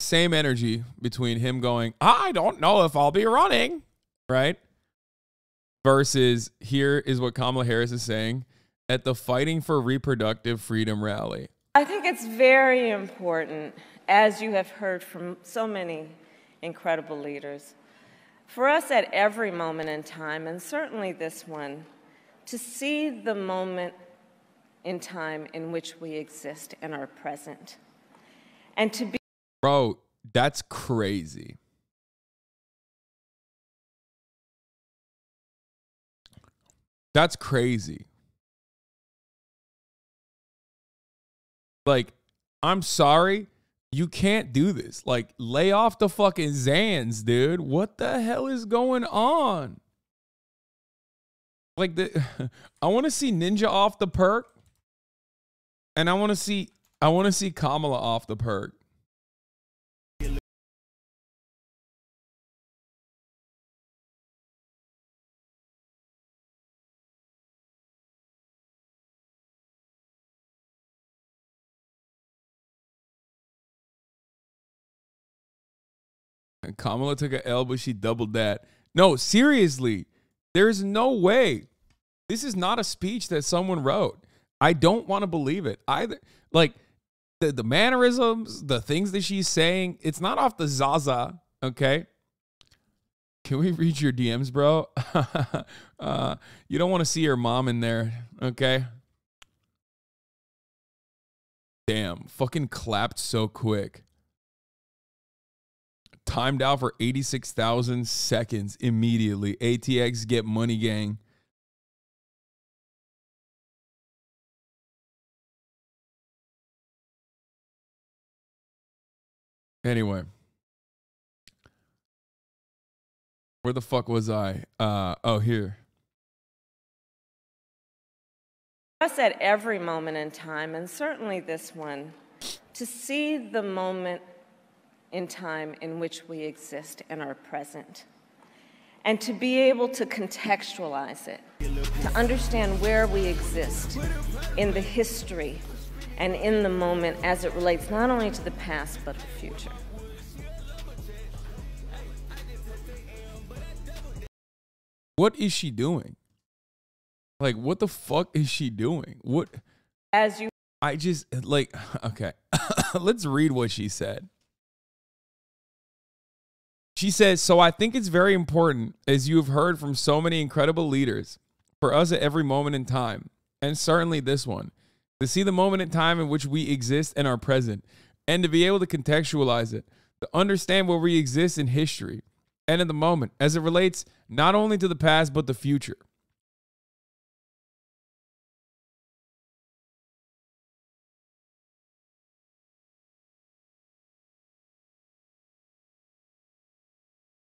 same energy between him going, I don't know if I'll be running, right? Versus here is what Kamala Harris is saying at the Fighting for Reproductive Freedom rally. I think it's very important, as you have heard from so many incredible leaders, for us at every moment in time, and certainly this one, to see the moment in time in which we exist and are present. And to be— Bro, that's crazy. That's crazy. Like, I'm sorry, you can't do this. Like, lay off the fucking Zans, dude. What the hell is going on? Like, I want to see Ninja off the perk, and I want to see Kamala off the perk. And Kamala took an L, but she doubled that. No, seriously, there's no way. This is not a speech that someone wrote. I don't want to believe it either. Like, the mannerisms, the things that she's saying, it's not off the Zaza, okay? Can we read your DMs, bro? You don't want to see your mom in there, okay? Damn, fucking clapped so quick. Timed out for 86,000 seconds immediately. ATX get money gang. Anyway. Where the fuck was I? Oh, here. us at every moment in time, and certainly this one, to see the moment in time in which we exist and are present, and to be able to contextualize it, to understand where we exist in the history and in the moment as it relates not only to the past but the future. What is she doing? Like, what the fuck is she doing? What? As you, I just, like, okay. Let's read what she said. She says, so I think it's very important, as you have heard from so many incredible leaders, for us at every moment in time, and certainly this one, to see the moment in time in which we exist and are present, and to be able to contextualize it, to understand where we exist in history and in the moment, as it relates not only to the past, but the future.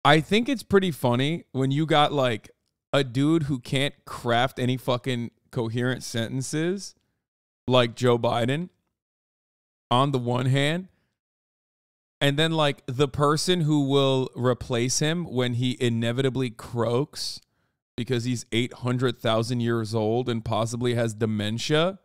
I think it's pretty funny when you got like a dude who can't craft any fucking coherent sentences like Joe Biden on the one hand, and then like the person who will replace him when he inevitably croaks because he's 800,000 years old and possibly has dementia.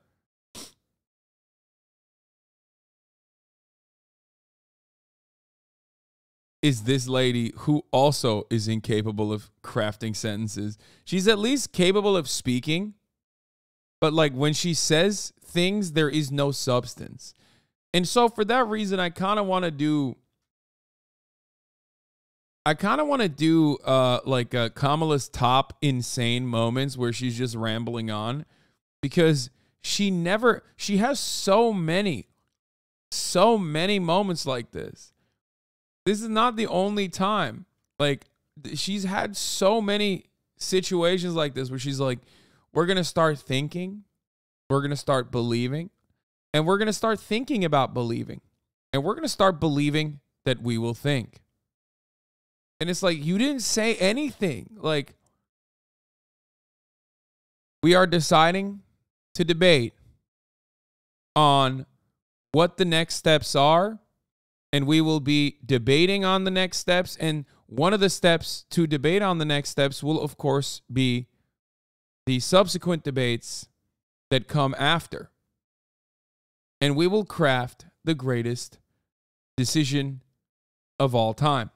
Is this lady who also is incapable of crafting sentences. She's at least capable of speaking, but like when she says things, there is no substance. And so for that reason, I kind of want to do like Kamala's top insane moments where she's just rambling on, because she has so many moments like this. This is not the only time. Like, she's had so many situations like this where she's like, we're going to start thinking, we're going to start believing, and we're going to start thinking about believing, and we're going to start believing that we will think. And it's like, you didn't say anything. Like, we are deciding to debate on what the next steps are, and we will be debating on the next steps. And one of the steps to debate on the next steps will, of course, be the subsequent debates that come after. And we will craft the greatest decision of all time.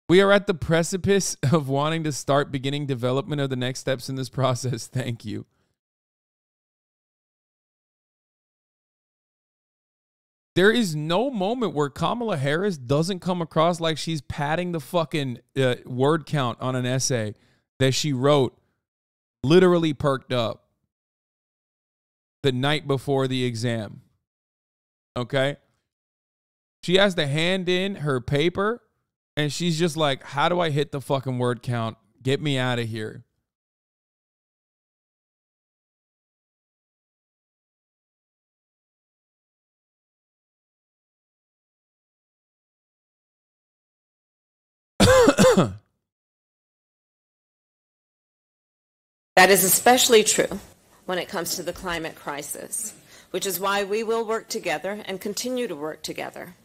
We are at the precipice of wanting to start beginning development of the next steps in this process. Thank you. There is no moment where Kamala Harris doesn't come across like she's padding the fucking word count on an essay that she wrote, literally perked up the night before the exam. Okay? She has to hand in her paper, and she's just like, how do I hit the fucking word count? Get me out of here. That is especially true when it comes to the climate crisis, which is why we will work together and continue to work together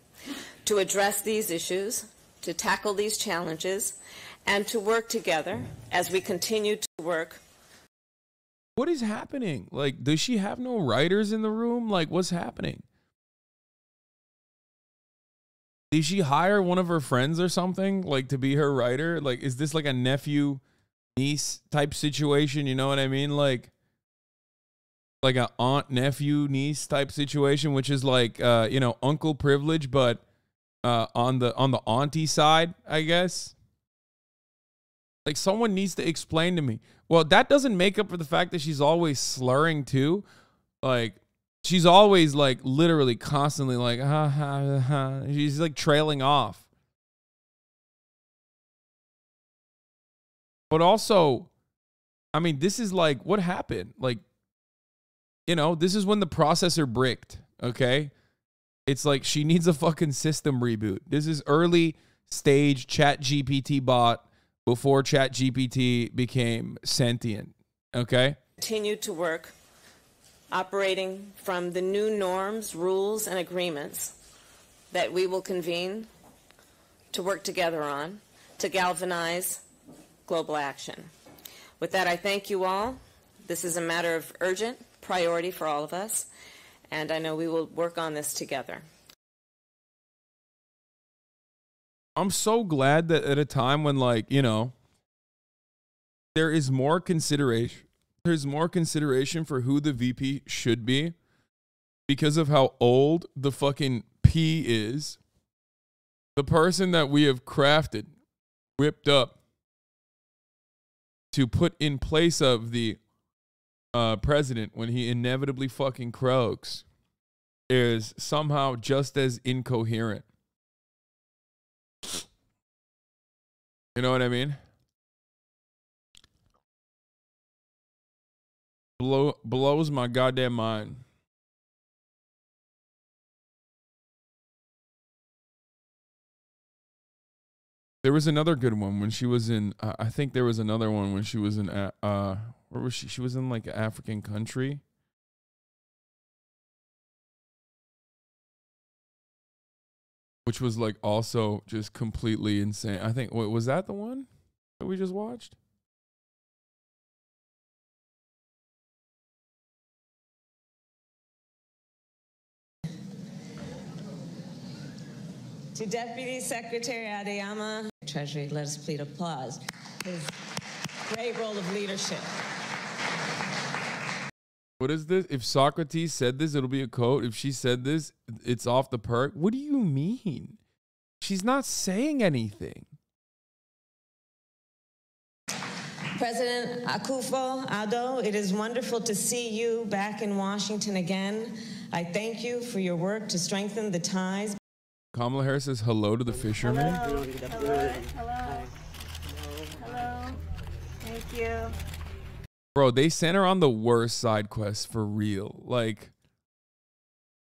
to address these issues, to tackle these challenges, and to work together as we continue to work. What is happening? Like, does she have no writers in the room? Like, what's happening? Did she hire one of her friends or something, like, to be her writer? Like, is this like a nephew niece type situation? You know what I mean? Like a aunt nephew niece type situation, which is like you know, uncle privilege, but on the auntie side, I guess. Like, someone needs to explain to me. Well, that doesn't make up for the fact that she's always slurring too. Like, she's always like literally constantly like ha ha ha. She's like trailing off. But also, I mean, this is like, what happened? Like, you know, this is when the processor bricked, okay? It's like she needs a fucking system reboot. This is early stage ChatGPT bot before ChatGPT became sentient, okay? Continue to work operating from the new norms, rules, and agreements that we will convene to work together on to galvanize global action. With that, I thank you all. This is a matter of urgent priority for all of us, and I know we will work on this together. I'm so glad that at a time when, like, you know, there is more consideration. There's more consideration for who the VP should be because of how old the fucking P is. The person that we have crafted, whipped up to put in place of the president when he inevitably fucking croaks is somehow just as incoherent. You know what I mean? Blows my goddamn mind. There was another good one when she was in, I think there was another one when she was in, where was she? She was in like an African country. Which was like also just completely insane. I think, wait, was that the one that we just watched? To Deputy Secretary Adeyemo, Treasury, let us plead applause. His great role of leadership. What is this? If Socrates said this, it'll be a quote. If she said this, it's off the perk. What do you mean? She's not saying anything. President Akufo-Addo, it is wonderful to see you back in Washington again. I thank you for your work to strengthen the ties. Kamala Harris says hello to the fisherman. Hello. Hello. Hello. Hello. Thank you. Bro, they sent her on the worst side quest for real. Like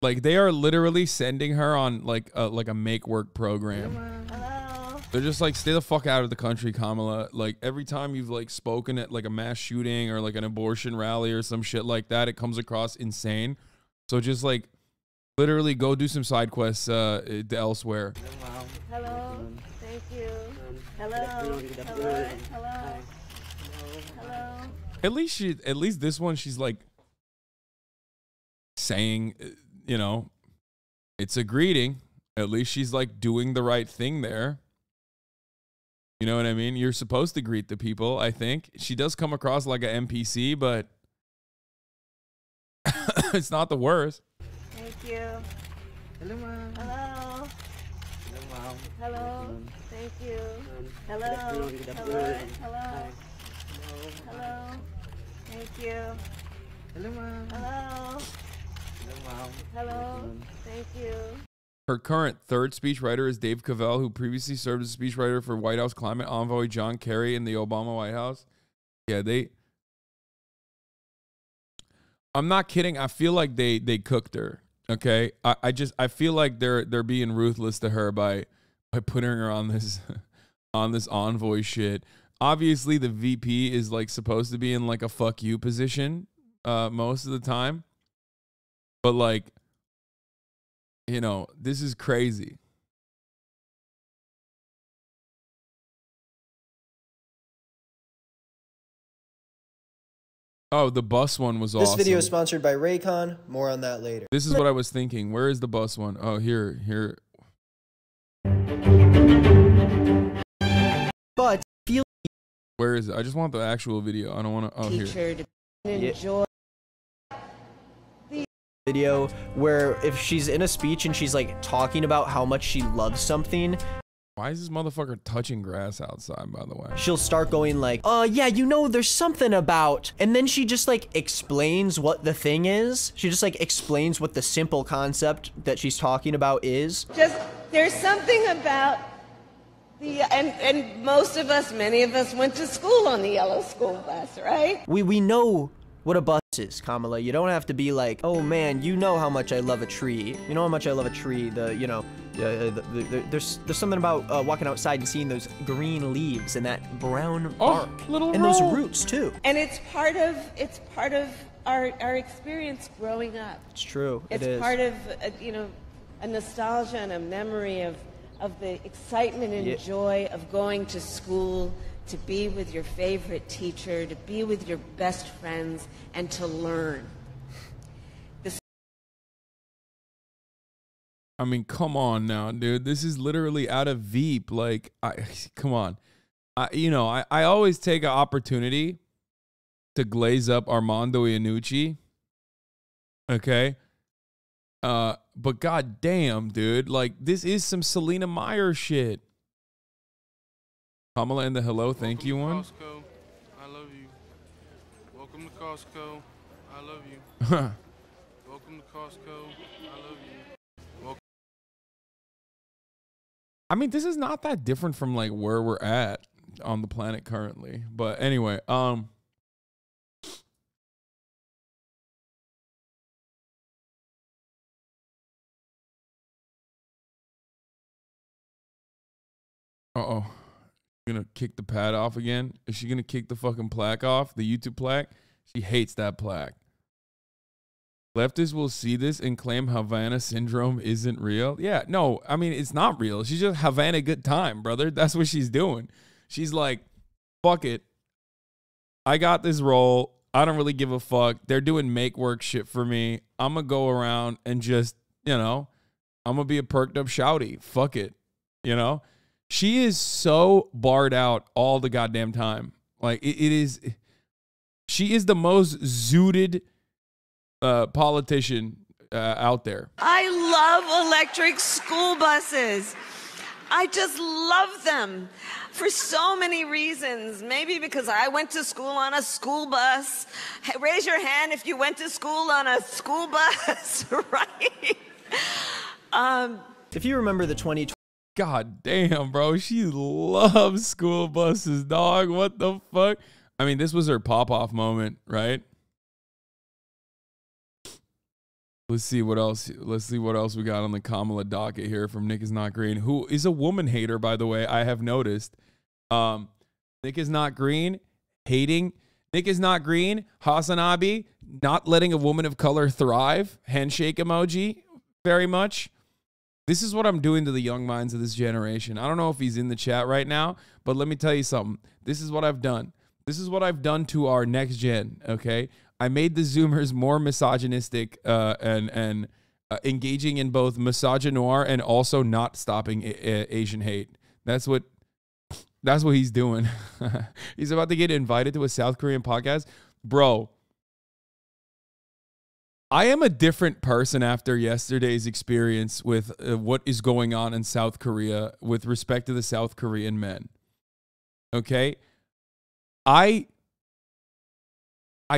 they are literally sending her on like a make work program. Hello. They're just like, stay the fuck out of the country, Kamala. Like, every time you've like spoken at like a mass shooting or like an abortion rally or some shit like that, it comes across insane. So just like literally go do some side quests elsewhere. Hello. Thank you. Hello. Hello. Hello. Hello. At least this one, she's like saying, you know, it's a greeting. At least she's like doing the right thing there. You know what I mean? You're supposed to greet the people, I think. She does come across like an NPC, but it's not the worst. Thank you. Hello, Mom. Hello. Hello, Mom. Hello. Thank you. Hello. Good Hello. afternoon. Hello. Hi. Hello. Thank you. Hello, Mom. Hello. Hello, Mom. Hello. Thank you. Her current third speechwriter is Dave Cavell, who previously served as speechwriter for White House climate envoy John Kerry in the Obama White House. Yeah, I'm not kidding. I feel like they cooked her. Okay, I feel like they're being ruthless to her by putting her on this on this envoy shit. Obviously, the VP is like supposed to be in like a fuck you position most of the time, but like, you know, this is crazy. Oh, the bus one was awesome. This video is sponsored by Raycon. More on that later. This is what I was thinking. Where is the bus one? Oh, here. But feel Where is it? I just want the actual video. I don't want to. Oh, here. Teacher to enjoy. video where if she's in a speech and she's like talking about how much she loves something, Why is this motherfucker touching grass outside, by the way? she'll start going like, yeah, you know, there's something about, and then she just like explains what the thing is. She just like explains what the simple concept that she's talking about is. Just, there's something about the, and most of us, many of us went to school on the yellow school bus, right? We know what a bus is, Kamala. You don't have to be like, oh man, you know how much I love a tree. You know how much I love a tree. There's something about walking outside and seeing those green leaves and that brown bark and those roots too. And it's part of our experience growing up. It's true. It's part of a nostalgia and a memory of the excitement and joy of going to school, to be with your favorite teacher, to be with your best friends, and to learn. I mean, come on now, dude. This is literally out of Veep. Like, come on. I always take an opportunity to glaze up Armando Iannucci. Okay? But goddamn, dude. Like, this is some Selena Meyer shit. Kamala and the hello, thank you one. Costco, I love you. Welcome to Costco, I love you. Welcome to Costco, I love you. I mean, this is not that different from like where we're at on the planet currently. But anyway, Uh-oh. Gonna kick the pad off again? Is she gonna kick the fucking plaque off? The YouTube plaque? She hates that plaque. Leftists will see this and claim Havana syndrome isn't real. Yeah, no, I mean, it's not real. She's just having a good time, brother. That's what she's doing. She's like, fuck it. I got this role. I don't really give a fuck. They're doing make work shit for me. I'm going to go around and just, I'm going to be a perked up shouty. Fuck it. She is so barred out all the goddamn time. Like, she is the most zooted politician out there. I love electric school buses. I just love them for so many reasons. Maybe because I went to school on a school bus. Hey, raise your hand if you went to school on a school bus, right? If you remember the 2020 God damn, bro. She loves school buses, dog. What the fuck? I mean, this was her pop-off moment, right? Let's see what else we got on the Kamala docket here from Nick is Not Green, who is a woman hater, by the way. I have noticed. Nick is Not Green hating. Nick is Not Green. HasanAbi not letting a woman of color thrive. Handshake emoji. Very much. This is what I'm doing to the young minds of this generation. I don't know if he's in the chat right now, but let me tell you something. This is what I've done. This is what I've done to our next gen, okay? I made the Zoomers more misogynistic and engaging in both misogynoir and also not stopping Asian hate. That's what he's doing. He's about to get invited to a South Korean podcast. Bro, I am a different person after yesterday's experience with what is going on in South Korea with respect to the South Korean men. Okay? I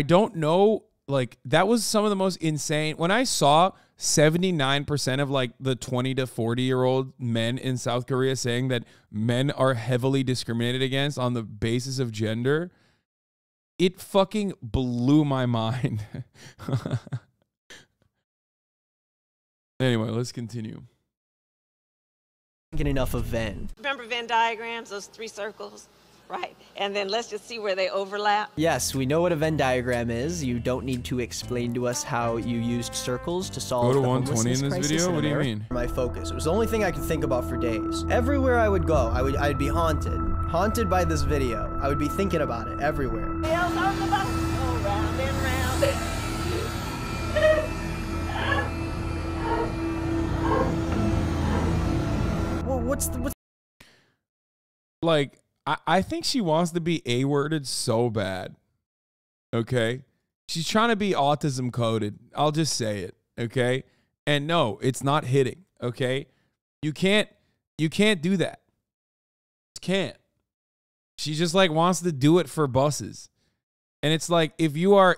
don't know, like, that was some of the most insane. When I saw 79% of like the 20 to 40-year-old men in South Korea saying that men are heavily discriminated against on the basis of gender, it fucking blew my mind. Anyway, let's continue. Get enough of Venn. Remember Venn diagrams, those 3 circles? Right. And then let's just see where they overlap. Yes, we know what a Venn diagram is. You don't need to explain to us how you used circles to solve the homelessness crisis in America. Go to 120 in this video? What do you mean? My focus. It was the only thing I could think about for days. Everywhere I would go, I'd be haunted. Haunted by this video. I would be thinking about it everywhere. Else on the bus. Go round and round. Well, what's like, I think she wants to be A-worded so bad. Okay? She's trying to be autism coded. I'll just say it. Okay? And no, it's not hitting. Okay? You can't do that. You can't. She just like wants to do it for buses. And it's like, if you are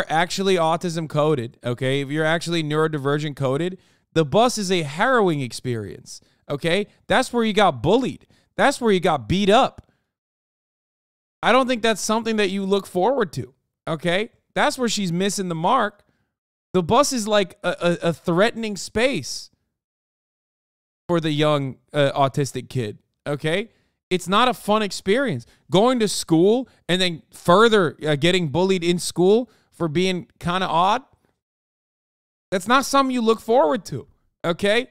actually autism coded, okay, if you're actually neurodivergent coded, the bus is a harrowing experience. Okay? That's where you got bullied. That's where you got beat up. I don't think that's something that you look forward to, okay? That's where she's missing the mark. The bus is like a threatening space for the young autistic kid, okay? It's not a fun experience. Going to school and then further getting bullied in school for being kind of odd, that's not something you look forward to, okay?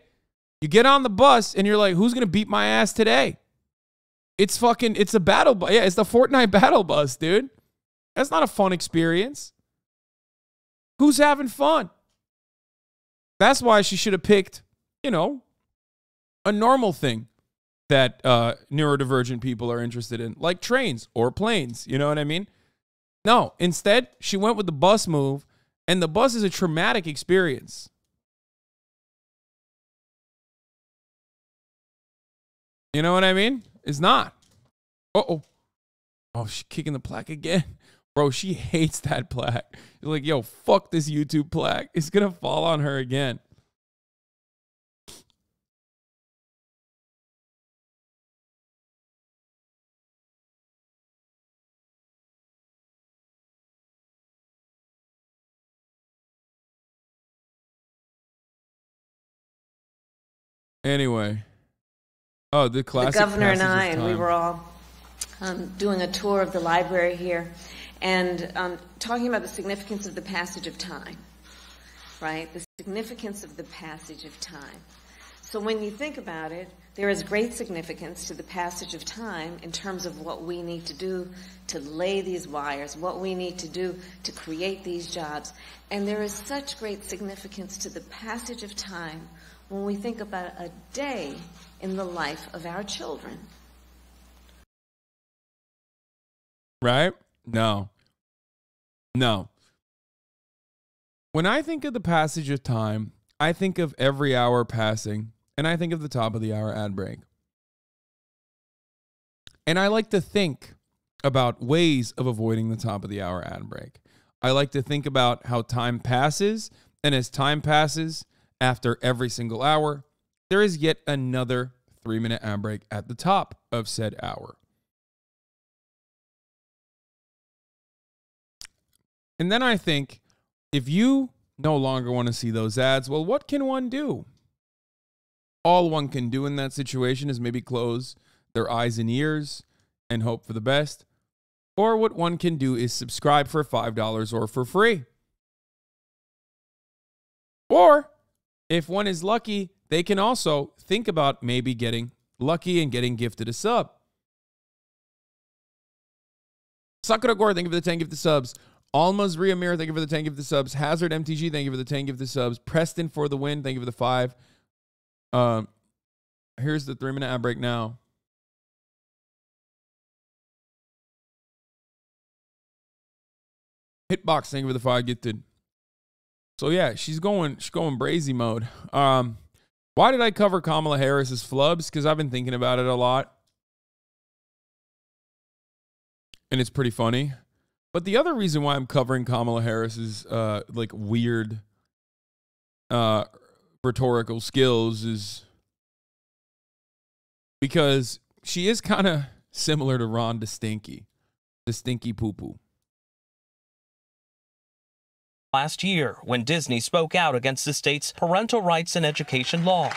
You get on the bus and you're like, who's going to beat my ass today? It's a battle bus. Yeah, it's the Fortnite battle bus, dude. That's not a fun experience. Who's having fun? That's why she should have picked, you know, a normal thing that neurodivergent people are interested in, like trains or planes. You know what I mean? No, instead, she went with the bus move, and the bus is a traumatic experience. You know what I mean? It's not. Uh-oh. Oh, she's kicking the plaque again. Bro, she hates that plaque. You're like, yo, fuck this YouTube plaque. It's going to fall on her again. Anyway. Oh, the classic. The governor and I, and we were all doing a tour of the library here and talking about the significance of the passage of time, right? The significance of the passage of time. So when you think about it, there is great significance to the passage of time in terms of what we need to do to lay these wires, what we need to do to create these jobs. And there is such great significance to the passage of time when we think about a day in the life of our children. Right? No. When I think of the passage of time, I think of every hour passing, and I think of the top of the hour ad break. And I like to think about ways of avoiding the top of the hour ad break. I like to think about how time passes, and as time passes, after every single hour, there is yet another 3-minute ad break at the top of said hour. And then I think, if you no longer want to see those ads, well, what can one do? All one can do in that situation is maybe close their eyes and ears and hope for the best. Or what one can do is subscribe for $5 or for free. Or, if one is lucky, they can also think about maybe getting lucky and getting gifted a sub. Sakura Gore, thank you for the 10 gifted subs Alma's Ria Mir, thank you for the 10 gift the subs. Hazard MTG, thank you for the 10 gift the subs. Preston for the win, thank you for the 5. Here's the 3-minute ad break now. Hitbox, thank you for the 5 gifted. So yeah, she's going brazy mode. Why did I cover Kamala Harris's flubs? Because I've been thinking about it a lot. And it's pretty funny. But the other reason why I'm covering Kamala Harris's like weird rhetorical skills is because she is kind of similar to Ron DeStinky, the stinky poo-poo. Last year, when Disney spoke out against the state's parental rights and education law,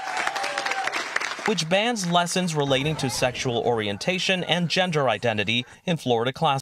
which bans lessons relating to sexual orientation and gender identity in Florida classrooms.